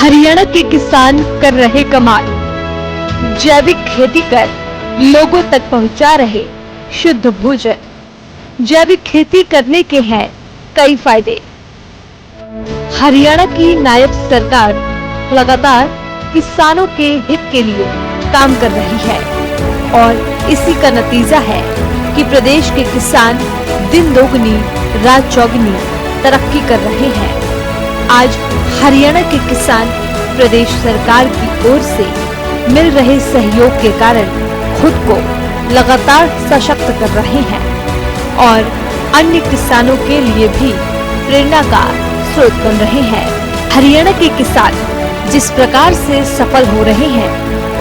हरियाणा के किसान कर रहे कमाल। जैविक खेती कर लोगों तक पहुंचा रहे शुद्ध भोजन। जैविक खेती करने के हैं कई फायदे। हरियाणा की नायब सरकार लगातार किसानों के हित के लिए काम कर रही है और इसी का नतीजा है कि प्रदेश के किसान दिन दोगुनी रात चौगुनी तरक्की कर रहे हैं। आज हरियाणा के किसान प्रदेश सरकार की ओर से मिल रहे सहयोग के कारण खुद को लगातार सशक्त कर रहे हैं और अन्य किसानों के लिए भी प्रेरणा का स्रोत बन रहे हैं। हरियाणा के किसान जिस प्रकार से सफल हो रहे हैं,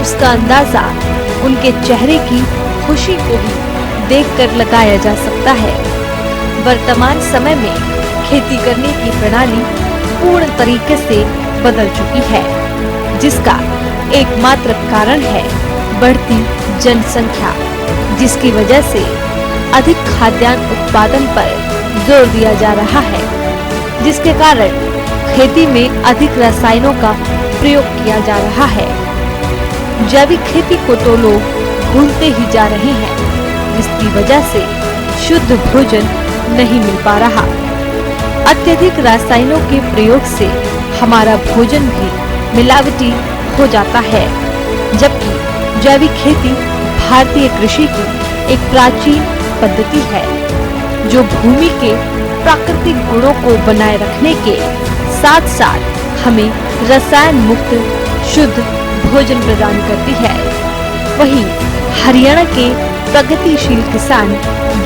उसका अंदाजा उनके चेहरे की खुशी को भी देखकर लगाया जा सकता है। वर्तमान समय में खेती करने की प्रणाली पूर्ण तरीके से बदल चुकी है, जिसका एकमात्र कारण है बढ़ती जनसंख्या, जिसकी वजह से अधिक खाद्यान्न उत्पादन पर जोर दिया जा रहा है, जिसके कारण खेती में अधिक रसायनों का प्रयोग किया जा रहा है। जैविक खेती को तो लोग भूलते ही जा रहे हैं, जिसकी वजह से शुद्ध भोजन नहीं मिल पा रहा। अत्यधिक रसायनों के प्रयोग से हमारा भोजन भी मिलावटी हो जाता है, जबकि जैविक खेती भारतीय कृषि की एक प्राचीन पद्धति है, जो भूमि के प्राकृतिक गुणों को बनाए रखने के साथ साथ हमें रसायन मुक्त शुद्ध भोजन प्रदान करती है। वहीं हरियाणा के प्रगतिशील किसान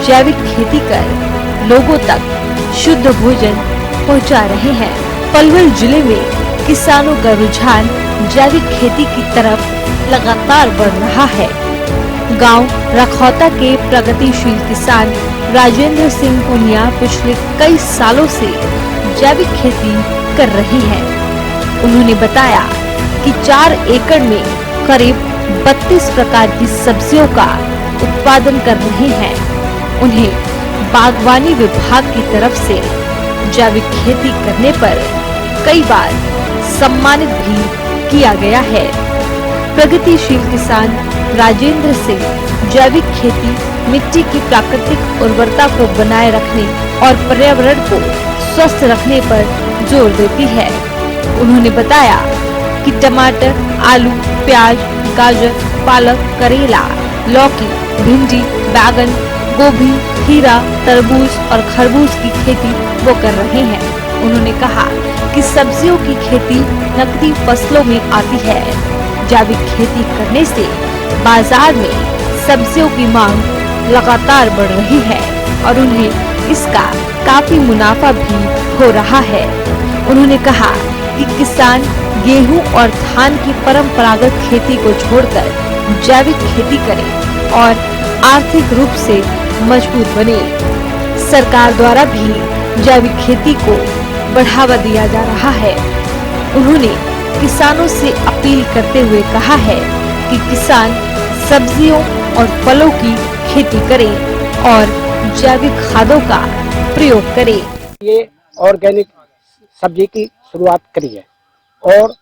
जैविक खेती कर लोगों तक शुद्ध भोजन पहुंचा रहे हैं। पलवल जिले में किसानों का रुझान जैविक खेती की तरफ लगातार बढ़ रहा है। गांव रखौता के प्रगतिशील किसान राजेंद्र सिंह पुनिया पिछले कई सालों से जैविक खेती कर रहे हैं। उन्होंने बताया कि 4 एकड़ में करीब 32 प्रकार की सब्जियों का उत्पादन कर रहे हैं। उन्हें बागवानी विभाग की तरफ से जैविक खेती करने पर कई बार सम्मानित भी किया गया है। प्रगतिशील किसान राजेंद्र सिंह जैविक खेती मिट्टी की प्राकृतिक उर्वरता को बनाए रखने और पर्यावरण को स्वस्थ रखने पर जोर देती है। उन्होंने बताया कि टमाटर, आलू, प्याज, गाजर, पालक, करेला, लौकी, भिंडी, बैगन, गोभी, खीरा, तरबूज और खरबूज की खेती वो कर रहे हैं। उन्होंने कहा कि सब्जियों की खेती नकदी फसलों में आती है। जैविक खेती करने से बाजार में सब्जियों की मांग लगातार बढ़ रही है और उन्हें इसका काफी मुनाफा भी हो रहा है। उन्होंने कहा कि किसान गेहूं और धान की परंपरागत खेती को छोड़कर जैविक खेती करें और आर्थिक रूप से मजबूत बने। सरकार द्वारा भी जैविक खेती को बढ़ावा दिया जा रहा है। उन्होंने किसानों से अपील करते हुए कहा है कि किसान सब्जियों और फलों की खेती करें और जैविक खादों का प्रयोग करें। ये ऑर्गेनिक सब्जी की शुरुआत करी है और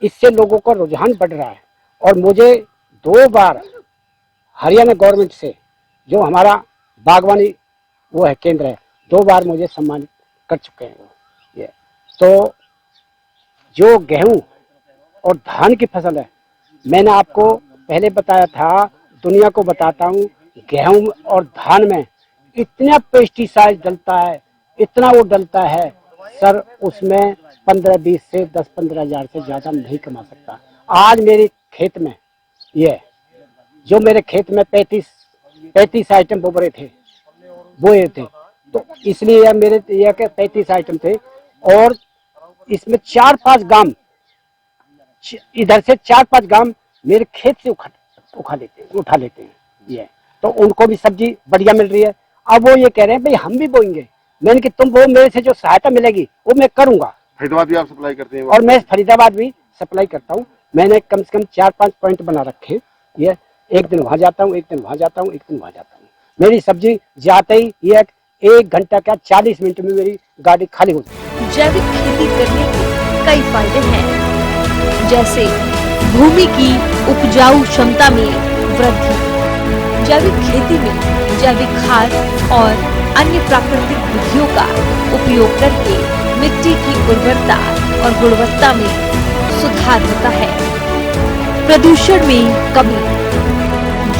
इससे लोगों का रुझान बढ़ रहा है और मुझे 2 बार हरियाणा गवर्नमेंट से जो हमारा बागवानी वो है केंद्र है, 2 बार मुझे सम्मानित कर चुके हैं। ये तो जो गेहूं और धान की फसल है, मैंने आपको पहले बताया था, दुनिया को बताता हूँ, गेहूं और धान में इतना पेस्टिसाइड डलता है, इतना वो डलता है सर, उसमें 15-20 से 10-15 हजार से ज्यादा नहीं कमा सकता। आज मेरे खेत में ये जो मेरे खेत में 35 आइटम बोए थे, तो इसलिए मेरे ये 35 आइटम थे और इसमें 4-5 गांव, इधर से 4-5 गांव मेरे खेत से उठा लेते हैं ये, तो उनको भी सब्जी बढ़िया मिल रही है। अब वो ये कह रहे हैं भाई हम भी बोएंगे। मैंने कि तुम वो मेरे से जो सहायता मिलेगी वो मैं करूंगा। फरीदाबाद भी आप सप्लाई करते हैं? और मैं फरीदाबाद भी सप्लाई करता हूँ। मैंने कम से कम 4-5 पॉइंट बना रखे हैं। ये एक दिन वहां जाता हूँ, एक दिन वहां जाता हूँ, एक दिन वहां जाता हूँ। मेरी सब्जी जाते ही ये 1 घंटा क्या 40 मिनट में मेरी गाड़ी खाली हो जाती है। जैविक खेती करने के कई फायदे हैं। जैसे भूमि की उपजाऊ क्षमता में वृद्धि, जैविक खेती में जैविक खाद और अन्य प्राकृतिक विधियों का उपयोग करके मिट्टी की उर्वरता और गुणवत्ता में सुधार होता है। प्रदूषण में कमी,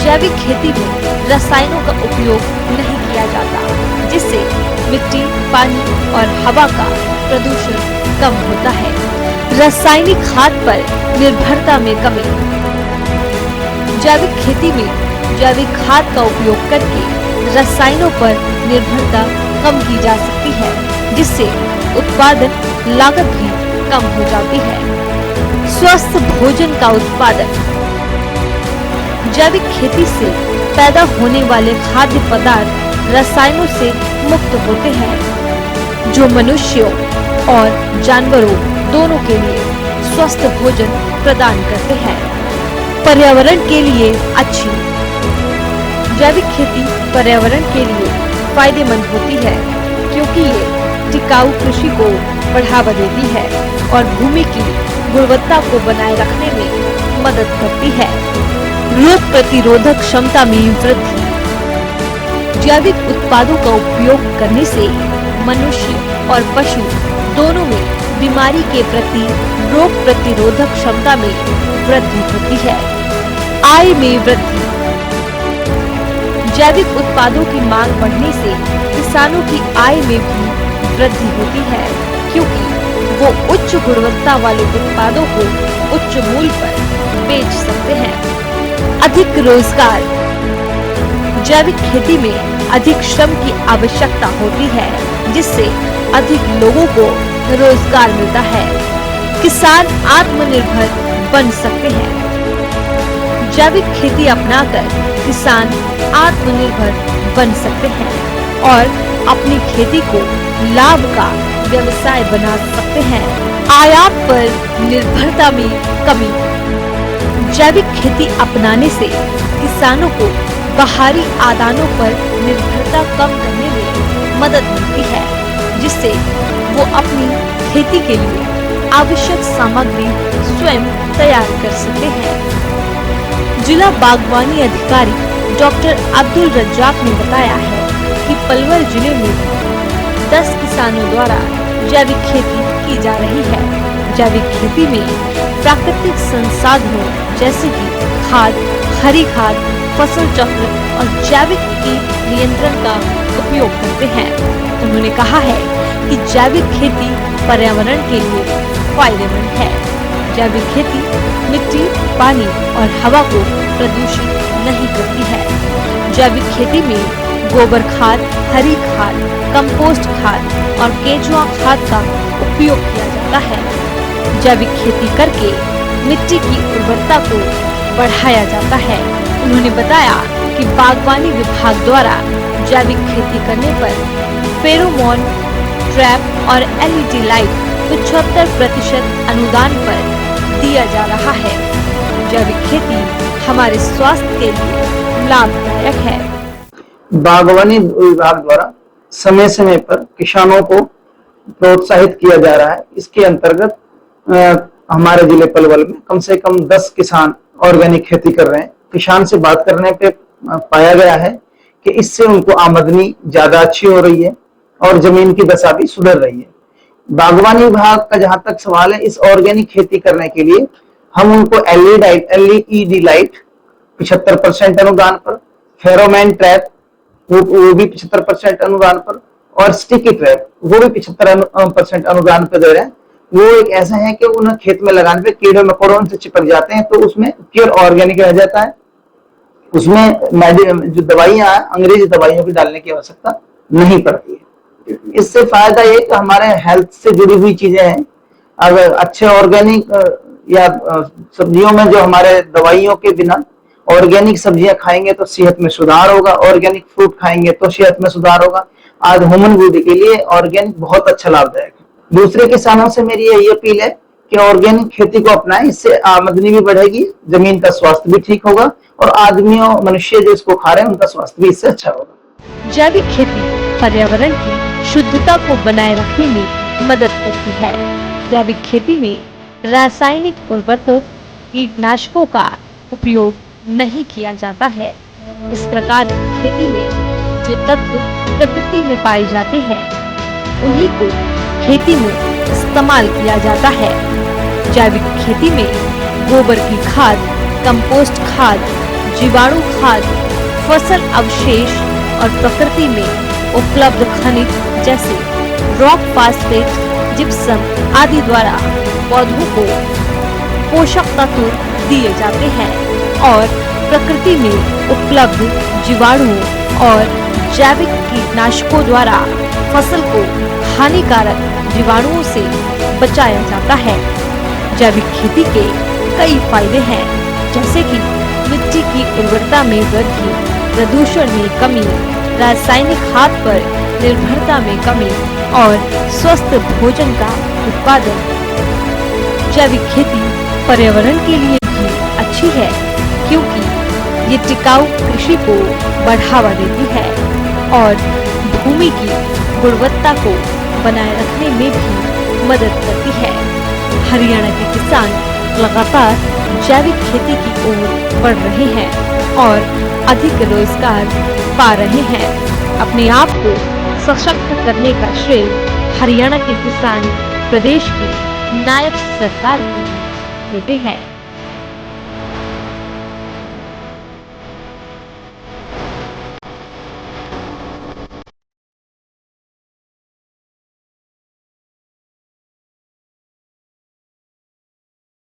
जैविक खेती में रसायनों का उपयोग नहीं किया जाता, जिससे मिट्टी, पानी और हवा का प्रदूषण कम होता है। रासायनिक खाद पर निर्भरता में कमी, जैविक खेती में जैविक खाद का उपयोग करके रसायनों पर निर्भरता कम की जा सकती है, जिससे उत्पादन लागत भी कम हो जाती है। स्वस्थ भोजन का उत्पादन, जैविक खेती से पैदा होने वाले खाद्य पदार्थ रसायनों से मुक्त होते हैं, जो मनुष्यों और जानवरों दोनों के लिए स्वस्थ भोजन प्रदान करते हैं। पर्यावरण के लिए अच्छी, जैविक खेती पर्यावरण के लिए फायदेमंद होती है, क्योंकि ये टिकाऊ कृषि को बढ़ावा देती है और भूमि की गुणवत्ता को बनाए रखने में मदद करती है। रोग प्रतिरोधक क्षमता में वृद्धि, जैविक उत्पादों का उपयोग करने से मनुष्य और पशु दोनों में बीमारी के प्रति रोग प्रतिरोधक क्षमता में वृद्धि होती है। आय में वृद्धि, जैविक उत्पादों की मांग बढ़ने से किसानों की आय में भी वृद्धि होती है, क्योंकि वो उच्च गुणवत्ता वाले उत्पादों को उच्च मूल्य पर बेच सकते हैं। अधिक रोजगार, जैविक खेती में अधिक श्रम की आवश्यकता होती है, जिससे अधिक लोगों को रोजगार मिलता है। किसान आत्मनिर्भर बन सकते हैं। जैविक खेती अपनाकर किसान आत्मनिर्भर बन सकते हैं और अपनी खेती को लाभ का व्यवसाय बना सकते हैं। आयात पर निर्भरता में कमी, जैविक खेती अपनाने से किसानों को बाहरी आदानों पर निर्भरता कम करने में मदद मिलती है, जिससे वो अपनी खेती के लिए आवश्यक सामग्री स्वयं तैयार कर सकते हैं। जिला बागवानी अधिकारी डॉक्टर अब्दुल रज्जाक ने बताया है कि पलवल जिले में 10 किसानों द्वारा जैविक खेती की जा रही है। जैविक खेती में प्राकृतिक संसाधनों जैसे कि खाद, हरी खाद, फसल चक्र और जैविक कीट नियंत्रण का उपयोग करते हैं। उन्होंने कहा है कि जैविक खेती पर्यावरण के लिए फायदेमंद है। जैविक खेती मिट्टी, पानी और हवा को प्रदूषित नहीं करती है। जैविक खेती में गोबर खाद, हरी खाद, कंपोस्ट खाद और केंचुआ खाद का उपयोग किया जाता है। जैविक खेती करके मिट्टी की उर्वरता को बढ़ाया जाता है। उन्होंने बताया कि बागवानी विभाग द्वारा जैविक खेती करने पर फेरोमोन ट्रैप और LED लाइट 75% अनुदान पर दिया जा रहा है। जैविक खेती हमारे स्वास्थ्य के लिए लाभदायक है। बागवानी विभाग द्वारा समय समय पर किसानों को प्रोत्साहित किया जा रहा है। इसके अंतर्गत हमारे जिले पलवल में कम से कम 10 किसान ऑर्गेनिक खेती कर रहे हैं। किसान से बात करने पे पाया गया है कि इससे उनको आमदनी ज्यादा अच्छी हो रही है और जमीन की दशा भी सुधर रही है। बागवानी विभाग का जहां तक सवाल है, इस ऑर्गेनिक खेती करने के लिए हम उनको LED लाइट 75% अनुदान पर, फेरोमोन ट्रैप वो भी 75% अनुदान पर और स्टिकी ट्रैप वो भी 75% अनुदान पर दे रहे हैं। वो एक ऐसा है कि उन्हें खेत में लगाने पे कीड़े मकोड़ों से चिपक जाते हैं, तो उसमें प्योर ऑर्गेनिक रह जाता है। उसमें जो दवाइयां अंग्रेजी दवाइयों की डालने की आवश्यकता नहीं पड़ती है। इससे फायदा ये कि हमारे हेल्थ से जुड़ी हुई चीजें हैं। अगर अच्छे ऑर्गेनिक या सब्जियों में जो हमारे दवाइयों के बिना ऑर्गेनिक सब्जियां खाएंगे तो सेहत में सुधार होगा, ऑर्गेनिक फ्रूट खाएंगे तो सेहत में सुधार होगा। आज ह्यूमन बॉडी के लिए ऑर्गेनिक बहुत अच्छा लाभदायक है। दूसरे किसानों से मेरी यही अपील है कि ऑर्गेनिक खेती को अपनाएं, इससे आमदनी भी बढ़ेगी, जमीन का स्वास्थ्य भी ठीक होगा और आदमियों मनुष्य जो इसको खा रहे हैं उनका स्वास्थ्य भी इससे अच्छा होगा। जैविक खेती पर्यावरण की शुद्धता को बनाए रखने में मदद करती है। जैविक खेती में रासायनिक उर्वरक कीटनाशकों का उपयोग नहीं किया जाता है। इस प्रकार खेती में जो तत्व प्रकृति में पाए जाते हैं उन्हीं को खेती में इस्तेमाल किया जाता है। जैविक खेती में गोबर की खाद, कंपोस्ट खाद, जीवाणु खाद, फसल अवशेष और प्रकृति में उपलब्ध खनिज जैसे रॉक फास्फेट, जिप्सम आदि द्वारा पौधों को पोषक तत्व दिए जाते हैं और प्रकृति में उपलब्ध जीवाणुओं और जैविक कीटनाशकों द्वारा फसल को हानिकारक जीवाणुओं से बचाया जाता है। जैविक खेती के कई फायदे हैं, जैसे कि मिट्टी की उर्वरता में वृद्धि, प्रदूषण में कमी, रासायनिक खाद पर निर्भरता में कमी और स्वस्थ भोजन का उत्पादन। जैविक खेती पर्यावरण के लिए भी अच्छी है, क्योंकि ये टिकाऊ कृषि को बढ़ावा देती है और भूमि की गुणवत्ता को बनाए रखने में भी मदद करती है। हरियाणा के किसान लगातार जैविक खेती की ओर बढ़ रहे हैं और अधिक रोजगार पा रहे हैं। अपने आप को सशक्त करने का श्रेय हरियाणा के किसान प्रदेश की नायब सरकार को देते हैं।